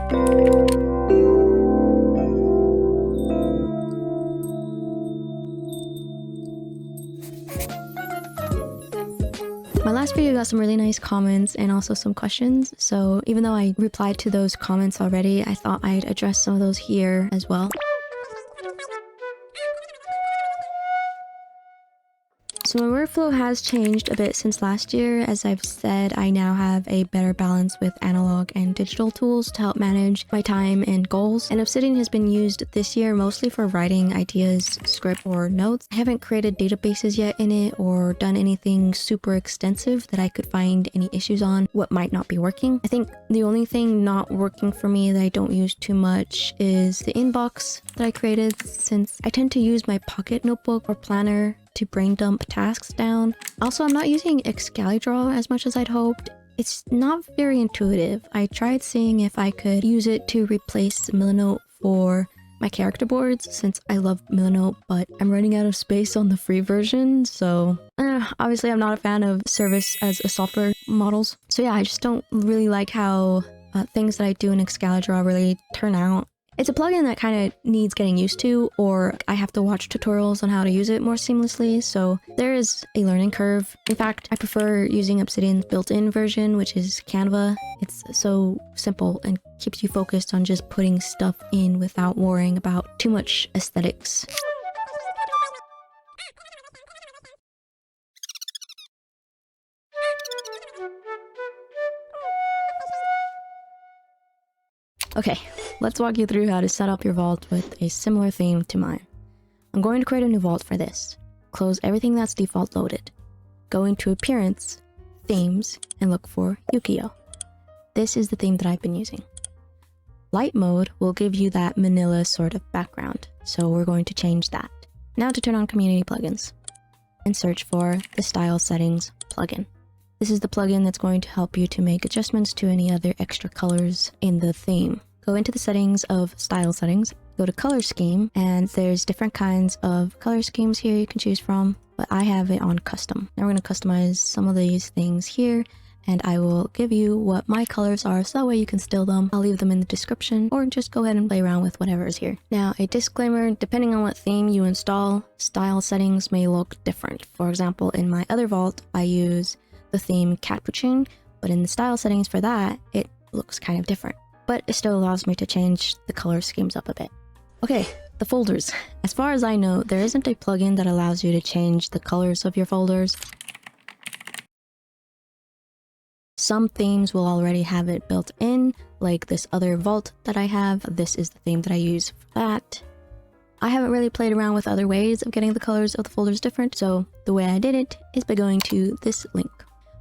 My last video got some really nice comments and also some questions, so even though I replied to those comments already, I thought I'd address some of those here as well. So my workflow has changed a bit since last year. As I've said, I now have a better balance with analog and digital tools to help manage my time and goals. And Obsidian has been used this year mostly for writing ideas, script, or notes. I haven't created databases yet in it or done anything super extensive that I could find any issues on what might not be working. I think the only thing not working for me that I don't use too much is the inbox that I created, since I tend to use my pocket notebook or planner to brain dump tasks down. Also, I'm not using Excalidraw as much as I'd hoped. It's not very intuitive. I tried seeing if I could use it to replace Milanote for my character boards, since I love Milanote, but I'm running out of space on the free version, so obviously I'm not a fan of service as a software models. So yeah, I just don't really like how things that I do in Excalidraw really turn out. It's a plugin that kind of needs getting used to, or I have to watch tutorials on how to use it more seamlessly, so there is a learning curve. In fact, I prefer using Obsidian's built-in version, which is Canva. It's so simple and keeps you focused on just putting stuff in without worrying about too much aesthetics. Okay, let's walk you through how to set up your vault with a similar theme to mine. I'm going to create a new vault for this. Close everything that's default loaded. Go into Appearance, Themes, and look for Ukiyo. This is the theme that I've been using. Light mode will give you that manila sort of background, so we're going to change that. Now to turn on community plugins and search for the Style Settings plugin. This is the plugin that's going to help you to make adjustments to any other extra colors in the theme. Go into the settings of Style Settings, go to Color Scheme, and there's different kinds of color schemes here you can choose from, but I have it on Custom. Now we're going to customize some of these things here, and I will give you what my colors are so that way you can steal them. I'll leave them in the description, or just go ahead and play around with whatever is here. Now, a disclaimer, depending on what theme you install, style settings may look different. For example, in my other vault, I use the theme Capuchin, but in the style settings for that, it looks kind of different. But it still allows me to change the color schemes up a bit. Okay, the folders. As far as I know, there isn't a plugin that allows you to change the colors of your folders. Some themes will already have it built in, like this other vault that I have. This is the theme that I use for that. I haven't really played around with other ways of getting the colors of the folders different, so the way I did it is by going to this link.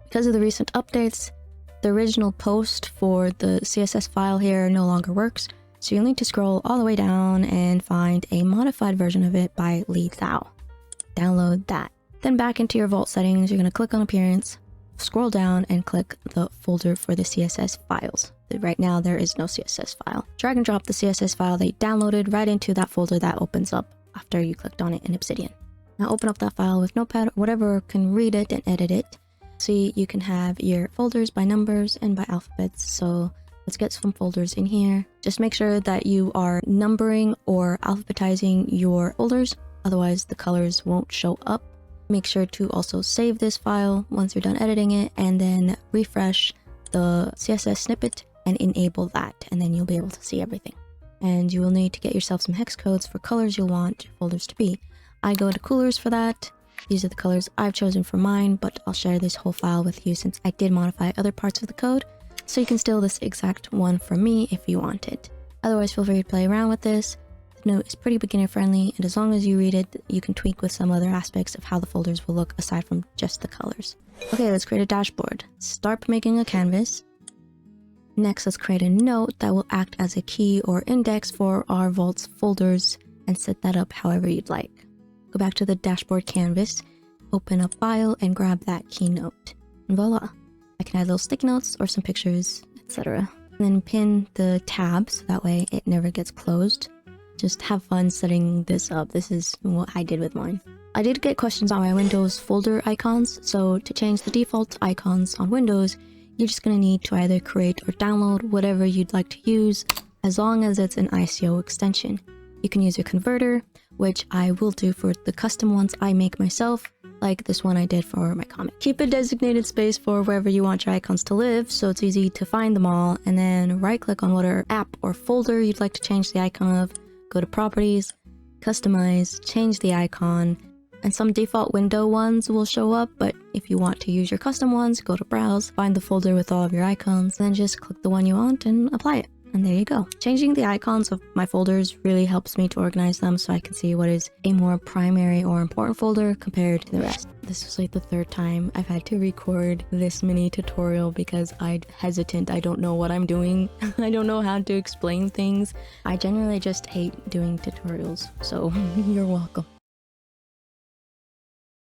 Because of the recent updates, the original post for the CSS file here no longer works, so you'll need to scroll all the way down and find a modified version of it by Li Thao. Download that. Then back into your vault settings, you're going to click on Appearance, scroll down and click the folder for the CSS files. Right now there is no CSS file. Drag and drop the CSS file that you downloaded right into that folder that opens up after you clicked on it in Obsidian. Now open up that file with Notepad or whatever can read it and edit it. See, you can have your folders by numbers and by alphabets, so let's get some folders in here. Just make sure that you are numbering or alphabetizing your folders, otherwise the colors won't show up. Make sure to also save this file once you're done editing it, and then refresh the CSS snippet and enable that, and then you'll be able to see everything. And you will need to get yourself some hex codes for colors you'll want your folders to be. I go to coolers for that. These are the colors I've chosen for mine, but I'll share this whole file with you since I did modify other parts of the code, so you can steal this exact one from me if you want it. Otherwise, feel free to play around with this. The note is pretty beginner friendly, and as long as you read it, you can tweak with some other aspects of how the folders will look aside from just the colors. Okay, let's create a dashboard. Start making a canvas. Next, let's create a note that will act as a key or index for our vault's folders and set that up however you'd like. Go back to the dashboard canvas, open up File, and grab that keynote. And voila! I can add little sticky notes or some pictures, etc. And then pin the tab so that way it never gets closed. Just have fun setting this up. This is what I did with mine. I did get questions on my Windows folder icons, so to change the default icons on Windows, you're just gonna need to either create or download whatever you'd like to use, as long as it's an ICO extension. You can use your converter, which I will do for the custom ones I make myself, like this one I did for my comic. Keep a designated space for wherever you want your icons to live, so it's easy to find them all, and then right click on whatever app or folder you'd like to change the icon of, go to properties, customize, change the icon, and some default window ones will show up, but if you want to use your custom ones, go to browse, find the folder with all of your icons, then just click the one you want and apply it. And there you go. Changing the icons of my folders really helps me to organize them so I can see what is a more primary or important folder compared to the rest. This was like the third time I've had to record this mini tutorial because I'm hesitant. I don't know what I'm doing. I don't know how to explain things. I generally just hate doing tutorials, so you're welcome.